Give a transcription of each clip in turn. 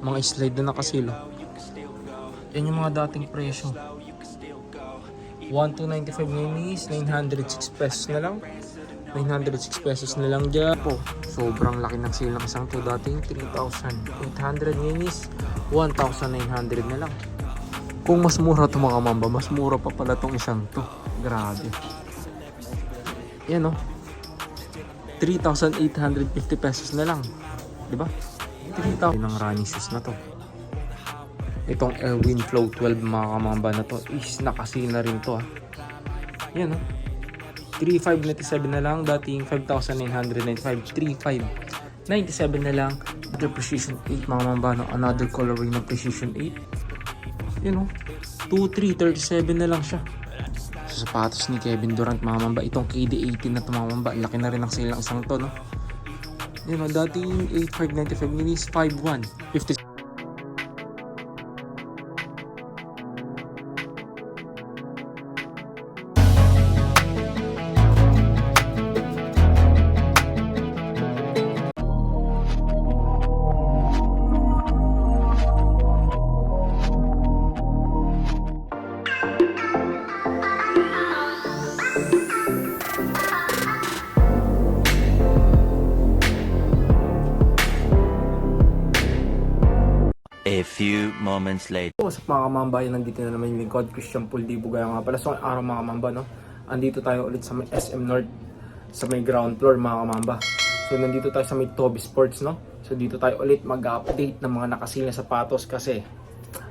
Mga slide na nakasilo. Yan yung mga dating presyo. 1,295 ngayon is 906 pesos na lang. 906 pesos na lang dyan po. Sobrang laki ng sale ng isang to. Dating 3,800 ngayon is 1,900 na lang. Kung mas mura to mga mamba, mas mura pa pala tong isang to. Grabe. Yan o. 3,850 pesos na lang. Diba? 3,000 ng running shoes na to. Itong Airwin Flow 12 mga kamamba na to is nakasale na rin to. Yan o. 3,597 na lang. Dating 5,995. 3,597 na lang. Another Precision 8 mga kamamba. No? Another colorway ng Precision 8. Yan o. 2,337 na lang siya. Sa sapatos ni Kevin Durant mga mamba. Itong KD18 na to mga mamba. Laki na rin ang sale ng isang to. No? Yan o. Dating 8,595 minis. 5,150. A few moments later. So mga kamamba, nandito na naman yung lingkod, Christian Puldibo gaya nga pala. So araw mga kamamba, no? Andito tayo ulit sa may SM North, sa may ground floor mga kamamba. So nandito tayo sa may Toby Sports, no? So dito tayo ulit mag-update ng mga nakasil na sapatos kasi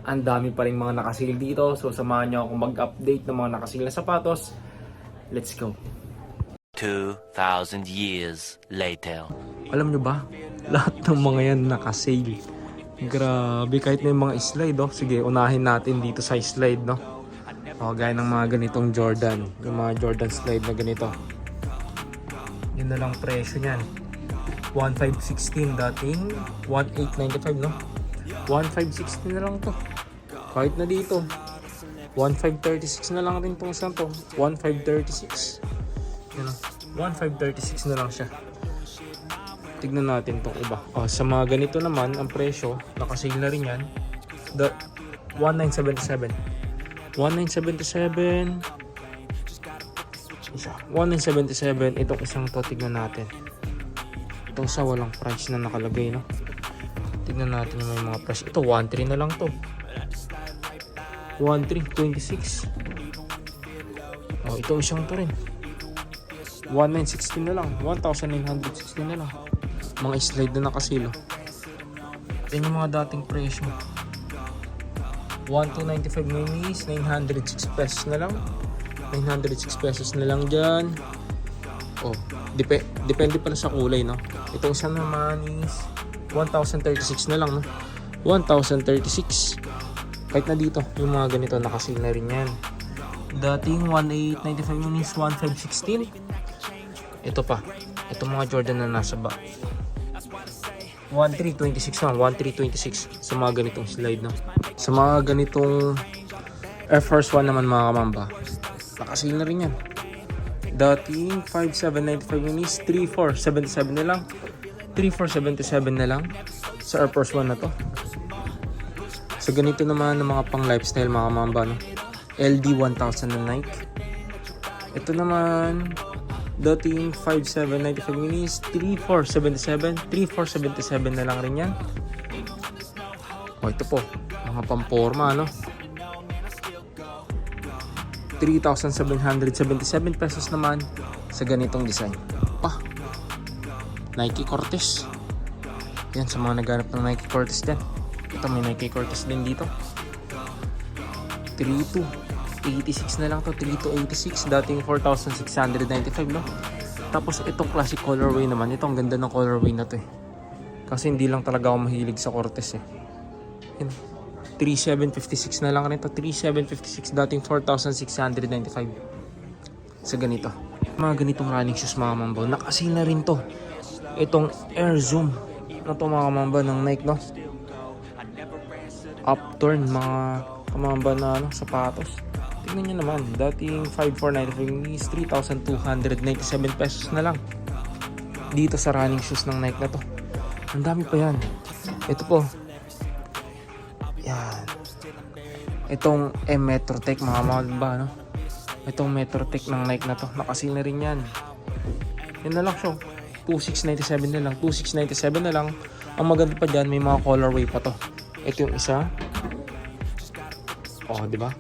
ang dami pa rin mga nakasil dito. So samahan nyo ako mag-update ng mga nakasil na sapatos. Let's go. 2,000 years later. Alam nyo ba? Lahat ng mga yan naka-sale. Grabe, kahit na yung mga slide, oh. Sige, unahin natin dito sa slide, no? Oh, gaya ng mga ganitong Jordan. Yung mga Jordan slide na ganito. Yun na lang presyo niyan. 1,516 dating 1,895, no? 1,516 na lang to. Kahit na dito. 1,536 na lang rin itong isang to. 1,536. Yun, 1,536 na lang siya. Tignan natin itong iba. Oh, sa mga ganito naman, ang presyo, nakasale na rin yan. 1,977. 1,977. Isa. 1,977. Itong isang to, tignan natin. Itong sa walang price na nakalagay, no? Tignan natin yung may mga price. Ito, 1,300 na lang to. 1,326. Oh, itong isang to rin. 1,916 na lang. 1,916 na lang. Mga slide na nakasilo. Yan yung mga dating presyo. 1,295 minis, 906 pesos na lang. 906 pesos na lang dyan. Oh, depende pala sa kulay, no? Itong isa naman is 1,036 na lang, no? 1,036. Kahit na dito, yung mga ganito nakasale na rin yan. Dating 1,895 minis, 1,516. Ito pa. Ito mga Jordan na nasa ba. 1,326 lang. 1,326 sa mga ganitong slide, no? Sa mga ganitong Air Force 1 naman mga kamamba, nakasale na rin yan. Dating 5,795 minis, 3,477 na lang. 3,477 na lang sa Air Force 1 na to. Sa ganito naman ng mga pang lifestyle mga kamamba, no? LD 1,000 na Nike. Ito naman dating 5,795 minis, 3,477. 3,477 na lang rin yan. O ito po, mga pamporma, no? 3,777 pesos naman sa ganitong design. Nike Cortez. Yan, sa mga naghanap ng Nike Cortez din. Ito, may Nike Cortez din dito. 3,286 na lang to. 3,286. Dating 4,695, no? Tapos itong classic colorway naman. Ito, ang ganda ng colorway na to, eh. Kasi hindi lang talaga ako mahilig sa Cortez, eh. Yan. 3,756 na lang rin to. 3,756. Dating 4,695. Sa ganito. Mga ganitong running shoes mga mambaw. Nakasale na rin to. Itong Air Zoom na to mga mambaw ng Nike, no? Upturn mga kamamba na, no, sapatos. Tingnan nyo naman, dating 5,495 is 3,297 pesos na lang dito sa running shoes ng Nike na to. Ang dami pa yan. Ito po, Yan. Itong Metrotech mga ba, no? Itong Metrotech ng Nike na to. Nakasil na rin yan. Yan na lang siya. 2697 na lang. 2697 na lang. Ang maganda pa dyan, may mga colorway pa to. Ito yung isa. Oh, di ba?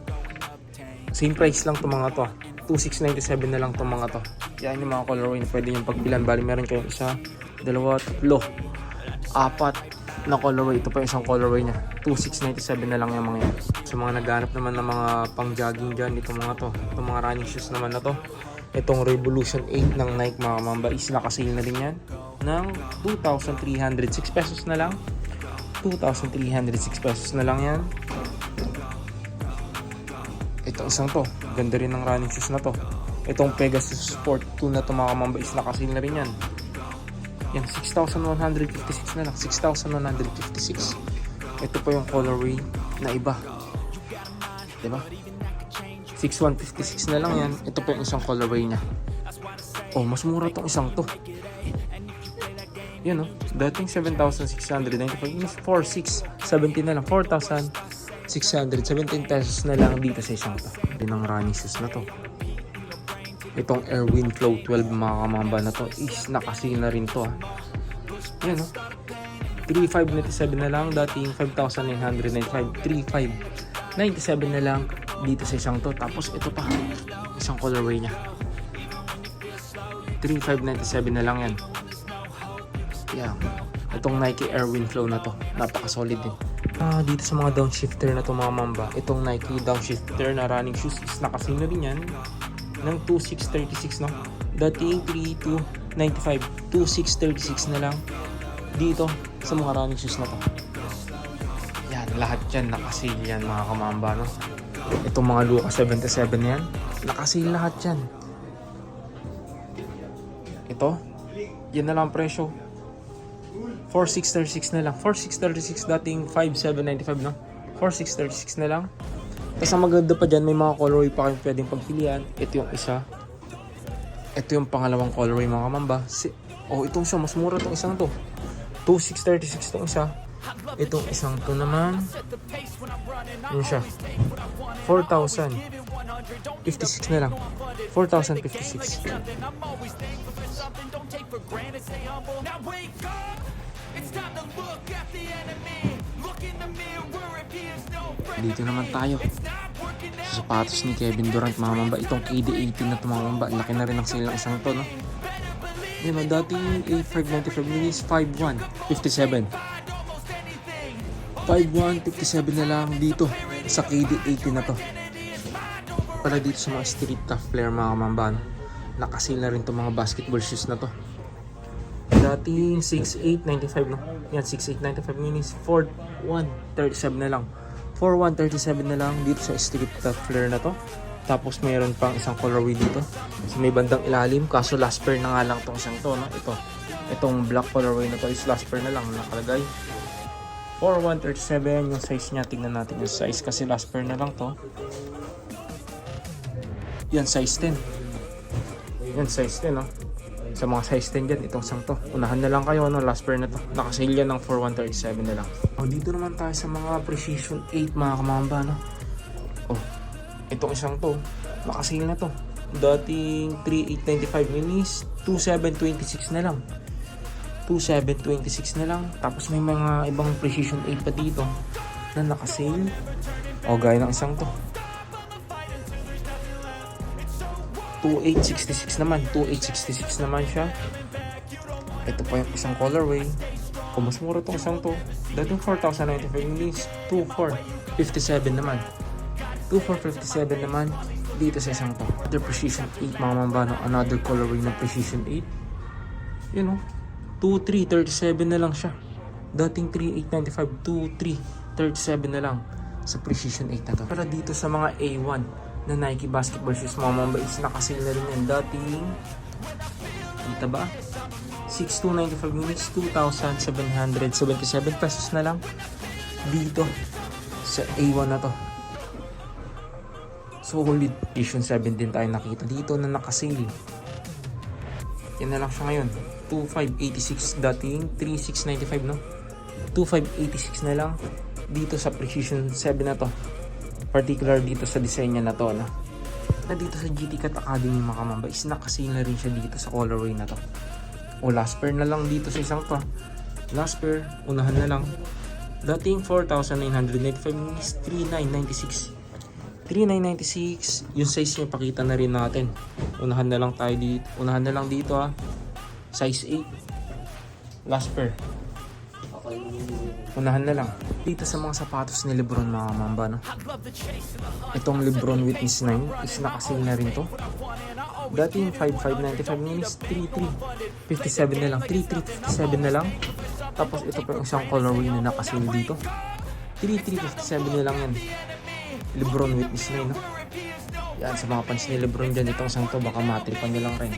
Same price lang itong mga to. 2697 na lang itong mga to. Yan yung mga colorway na pwede yung pagbilan. Bali meron kayong isa, dalawa, tatlo, apat na colorway. Ito pa yung isang colorway niya. 2697 na lang yung mga yan. Sa mga naghanap naman ng mga pang jogging dyan, itong mga to. Itong mga running shoes naman na to. Itong Revolution 8 ng Nike mga mamba is nakasale na rin yan ng 2,306 pesos na lang. 2,306 pesos na lang yan. Itong isang to, ganda rin ng running shoes na to. Itong Pegasus Sport 2 na to mga mamba is nakasale na rin yan. Yan, 6,156 na lang. 6,156. Ito pa yung colorway na iba. Diba? 6,156 na lang yan. Ito pa yung isang colorway niya. Oh, mas mura tong isang to. Yan, oh. Dating 7,695. Mas 4,670 na lang. 4,617 pesos na lang dito sa isang to. Yan ang running shoes na to. Itong Airwind Flow 12 mga kamamba na to is nakasale na rin to. Yan, oh. 3,597 na lang. Dating 5,995. 3,597 na lang dito sa isang to. Tapos ito pa, isang colorway niya. 3,597 na lang yan. Yan. Itong Nike Airwind Flow na to, napaka-solid din. Dito sa mga downshifter na to mga mamba, itong Nike downshifter na running shoes is nakasale na rin yan ng 2,636, no? Dating 3,295. 2,636 na lang dito sa mga running shoes na to. Yan, lahat yan nakasale yan mga kamamba, no? Itong mga Luka 77 yan, nakasale lahat yan. Ito, yan na lang presyo. 4,636 na lang. 4,636 dating 5,795, no? 4,636 na lang. Tapos ang maganda pa dyan, may mga colorway pa kayong pwedeng pagpilian. Ito yung isa. Ito yung pangalawang colorway mga kamamba. Itong siya, mas mura itong isang to. 2,636 itong isa. Itong isang to naman, yun siya, 4,056 na lang. 4,056. Dito naman tayo sa sapatos ni Kevin Durant mga mamba. Itong KD18 na ito mga mamba. Laki na rin ang sale ng isang to, no? Yun, no? Dating 8,595 minis, 5,157. 5,157 na lang dito sa KD18 na to. Para dito sa mga street tough player mga kamamba, no? Nakasale na rin itong mga basketball shoes na to. Dating 6,895, no? Yan, 6,895 minis, 4,137 na lang. 4,137 na lang dito sa street tough player na to. Tapos mayroon pang isang colorway dito sa may bandang ilalim, kaso last pair na nga lang itong isang to, no? Itong black colorway na to is last pair na lang nakalagay. 4,137 yung size niya. Tingnan natin yung size kasi last pair na lang to. Yan, size 10. Yan, size 10, no? Sa mga size 10 dyan, itong isang to. Unahan na lang kayo, no? Last pair na to. Nakasale yan ng 4,137 na lang. Dito naman tayo sa mga Precision 8 mga kamamba, no? Itong isang to, nakasale na to. Dating 3,895 minis, 2,726 na lang. 2,726 na lang. Tapos may mga ibang Precision 8 pa dito na nakasale. Gaya ng isang to, 2,866 naman. 2,866 naman siya. Ito pa yung isang colorway. Kung mas mura itong isang to, dating 4,095 minis, 2,457 naman. 2,457 naman dito sa isang to. The Precision 8 mga mambano, another colorway ng Precision 8. You know, 2,337 na lang siya. Dating 3,895, 2,337 na lang sa Precision 8 na to. Pero dito sa mga A1 na Nike basketball shoes mga mamba is nakasale na rin yan. Dating, kita ba? 6,295 minutes, 2,777 pesos na lang dito sa A1 na to. Solid. Precision 7 din tayo nakita dito na nakasale. Yan na lang siya ngayon. 2,586 dating 3,695, no? 2,586 na lang dito sa Precision 7 na to. Particular dito sa design niya na to, no? Na dito sa GT Cat Academy mga mamba is nakasale na rin siya dito sa colorway na to. O last pair na lang dito sa isang to. Last pair, unahan na lang. Dating 4,995 is 3,996. 3,996. Yung size niya pakita na rin natin. Unahan na lang tayo dito. Unahan na lang dito ha. Size 8. Last pair. Unahan na lang. Dito sa mga sapatos ni Lebron mga mamba, no? Itong Lebron Witness 9 is nakasale na rin to. Dating 5,595 minus 3,357 na lang. 3,357 na lang. Tapos ito pa yung isang colorway na nakasale dito. 3,357 na lang yan. Lebron Witness 9, no? Yan, sa mga fans ni Lebron dyan, itong isang to baka matripan nyo lang rin.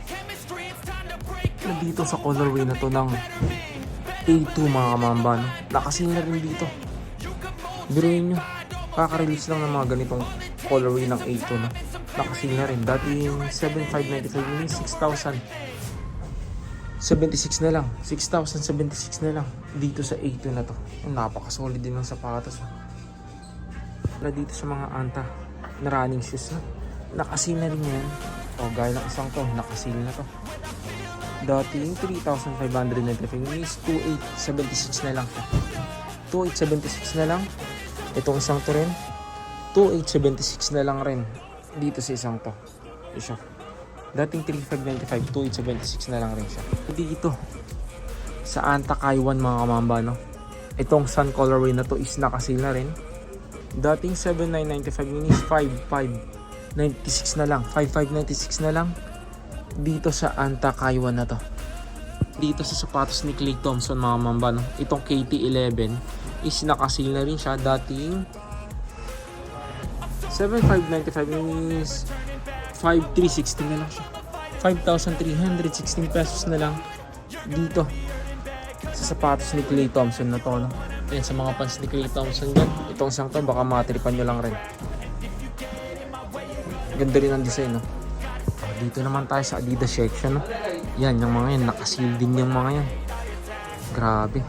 Dito sa colorway na to ng A2 mga mamba, no? Nakasale na rin dito. Biruin nyo, kaka-release lang ng mga ganitong colorway ng A2, no? Nakasale na rin. Dati yung 7,595 yung 6,000 76 na lang. 6,076 na lang dito sa A2 na to. Napaka-solid din ng sapatos. Na dito sa mga Anta na running shoes, no? Nakasale na rin yan. O, gaya ng isang to, nakasale na to. Dating 3,595 is 2,876 na lang. 2,876 na lang. Itong isang to rin, 2,876 na lang rin dito sa isang to. Isa. Dating 3,595, 2,876 na lang rin siya. Dito sa Anta Kaiwan mga kamamba, no? Itong sun colorway na to is nakasale na rin. Dating 7,995 is 5,596 na lang. 5,596 na lang dito sa Anta Kaiwan na to. Dito sa sapatos ni Klay Thompson mga mamba, no? Itong KT11 is nakasale na rin siya. Dating 7,595 is 5,316 na lang siya. 5,316 pesos na lang dito sa sapatos ni Klay Thompson na to, no? Ayan, sa mga fans ni Klay Thompson dyan, itong isang to baka matripan nyo lang rin. Ganda rin ang design, no? Dito naman tayo sa Adidas section, no? Yan, yung mga yan, nakaseal din yung mga yan. Grabe.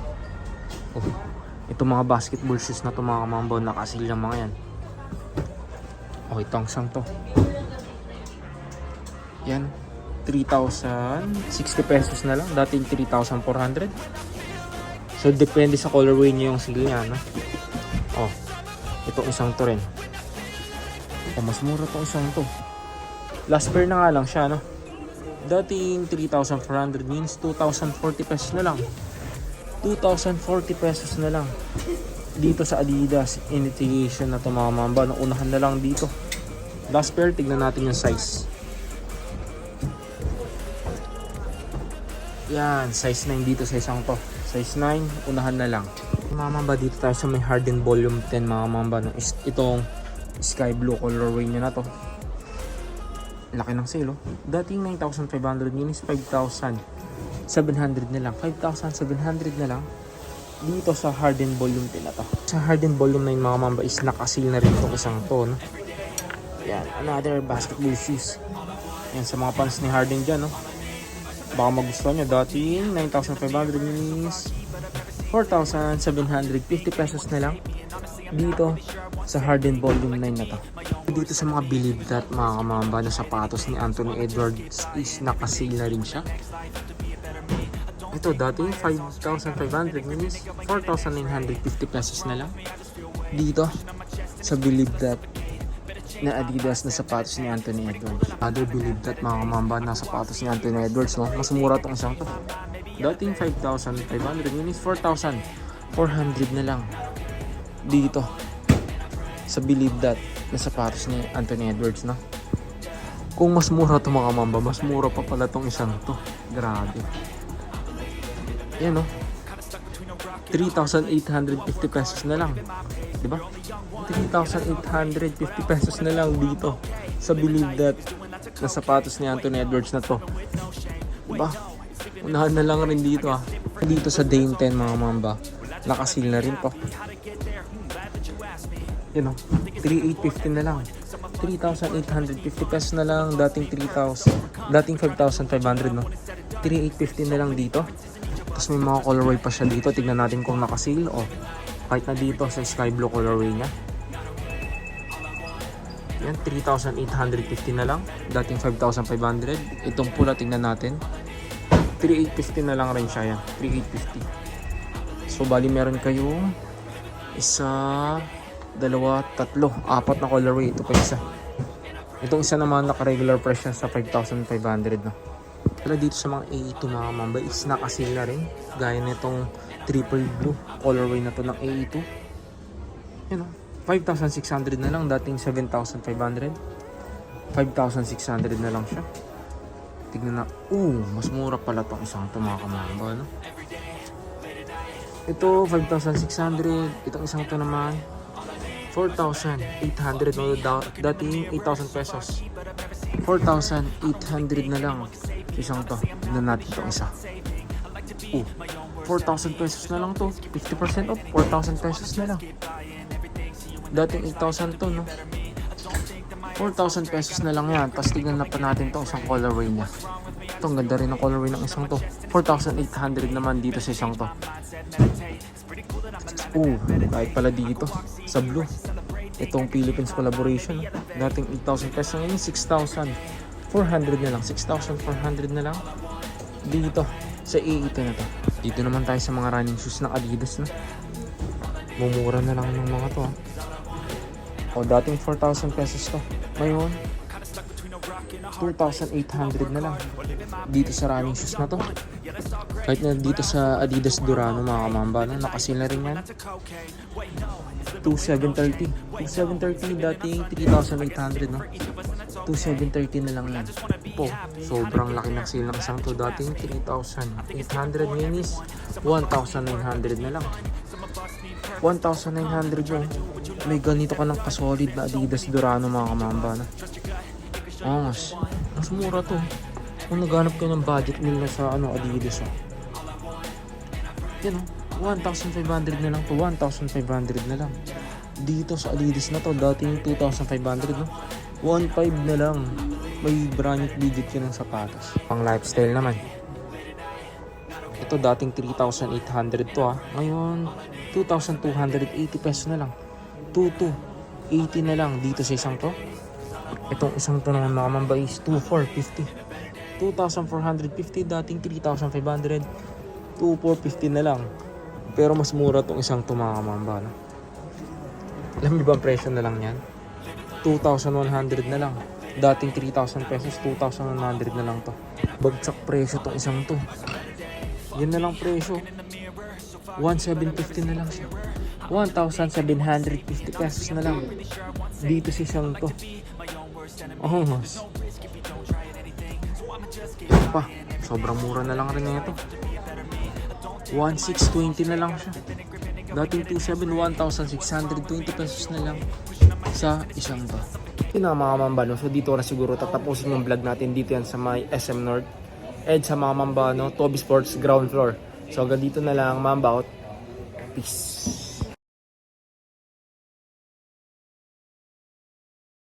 Oh, ito mga basketball shoes na to mga kamambaw, nakaseal yung mga yan. Oh, itong isang to. Yan, 3,060 pesos na lang. Dating 3,400. So, depende sa colorway niya yung sale niya, no? Oh, itong isang to rin. Oh, mas mura itong isang to. Last pair na nga lang siya, no? Dating 3,400 means 2,040 pesos na lang. 2,040 pesos na lang dito sa Adidas Initiation na to mga mamba. Unahan na lang dito. Last pair, tignan natin yung size. Yan, size 9 dito sa isang to. Size 9, unahan na lang. Mga mamba, dito tayo sa may Harden Volume 10 mga mamba, no? Itong sky blue colorway niya na to. Laki ng sale, oh. Dating 9,500 yun is 5,700 na lang. 5,700 na lang dito sa Harden Volume 10 na to. Sa Harden Volume 9 mga mamba is nakasale na rin itong isang to, no? Yan, another basketball shoes. Yan, sa mga fans ni Harden dyan, no? Baka magustuhan nyo. Dating 9,500 is 4,750 pesos na lang dito sa Harden Volume 9 na to. Dito sa mga Believe That mga kamamba na sapatos ni Anthony Edwards is nakasale na rin siya. Ito dating 5,500 is 4,950 pesos na lang dito sa Believe That na Adidas na sapatos ni Anthony Edwards. Other Believe That mga kamamba na sapatos ni Anthony Edwards, no? Mas mura tong isang to. Dating 5,500 is 4,400 na lang dito sa Believe That na sapatos ni Anthony Edwards, no? Kung mas mura to mga mamba, mas mura pa pala tong isang to. Grabe. Yan, no? 3,850 pesos na lang. Diba? 3,850 pesos na lang dito sa Believe That na sapatos ni Anthony Edwards na to. Diba? Unahan na lang rin dito, ah. Dito sa Dame 10 mga mamba, nakasil na rin to. Yun, know, 3,850 na lang. 3,850 pesos na lang. Dating 5,500, no? 3,850 na lang dito. Tapos may mga colorway pa siya dito. Tignan natin kung nakasil. Oh, Kahit na dito sa sky blue colorway niya. Yan, 3,850 na lang. Dating 5,500. Itong pula, tingnan natin. 3,850 na lang rin siya yan. 3,850. So, bali meron kayong isa, dalawa, tatlo, apat na colorway. Ito pa isa. Itong isa naman naka-regular price siya sa 5,500 no. Pero dito sa mga A2 mga mamba is naka-sale na rin. Gaya nitong triple blue colorway na to ng A2. Yan o. 5,600 na lang. Dating 7,500. 5,600 na lang siya. Tignan na. Mas mura pala itong isang ito mga kamamba no. Ito 5,600. Itong isang ito naman 4,800 no. Dating 8,000 pesos. 4,800 na lang. Isang to. Tignan natin itong isa. 4,000 pesos na lang to. 50% off. 4,000 pesos na lang. Dating 8,000 to no. 4,000 pesos na lang yan. Tapos tignan na pa natin itong isang colorway niya. Ito, ang ganda rin ng colorway ng isang to. 4,800 naman dito sa isang to. Kahit pala dito sa blue. Itong Philippines collaboration. Dating 8,000 pesos ngayon, 6,400 na lang. 6,400 na lang. Dito sa A2 na to. Dito naman tayo sa mga running shoes ng Adidas na. Mumura na lang ng mga to. Dating 4,000 pesos to. Ngayon 2,800 na lang. Dito sa running shoes na to. Kahit na dito sa Adidas Durano mga kamamba no? Nakasil na rin yan. 2,730. 2,730 dating 3,800 no. 2,730 na lang yan. Sobrang laki ng sale ng isang to. Dating 3,800 ngayon is 1,900 na lang. 1,900 yun. May ganito ka ng kasolid na Adidas Durano mga kamamba na. Mas mura to. Kung naghanap ka ng budget meal na sa Adidas yan 1,500 na lang to. 1,500 na lang. Dito sa Adidas na to dating 2,500 no. 1,500 na lang. May brand digit ka ng sapatos. Pang lifestyle naman. Ito dating 3,800 to Ngayon 2,280 pesos na lang. 2,280 na lang dito sa isang to. Itong isang to naman mga mamba is 2,450. 2,450 dating 3,500. 2,450 na lang. Pero mas mura tong isang to mga mamba no? Alam niyo ba ang presyo na lang yan? 2,100 na lang. Dating 3,000 pesos, 2,100 na lang to. Bagsak presyo tong isang to. Yan na lang presyo. 1,750 na lang siya. 1,750 pesos na lang. Dito sa isang to. Mas. Ito pa. Sobrang mura na lang rin ito. 1,620 na lang siya. Dating 1,620 pesos na lang sa isang to. Yun na mga mambano. So dito na siguro tatapusin yung vlog natin. Dito yan sa may SM North. Sa mga mambano, Toby Sports ground floor. So hanggang dito na lang, mamba out. Peace.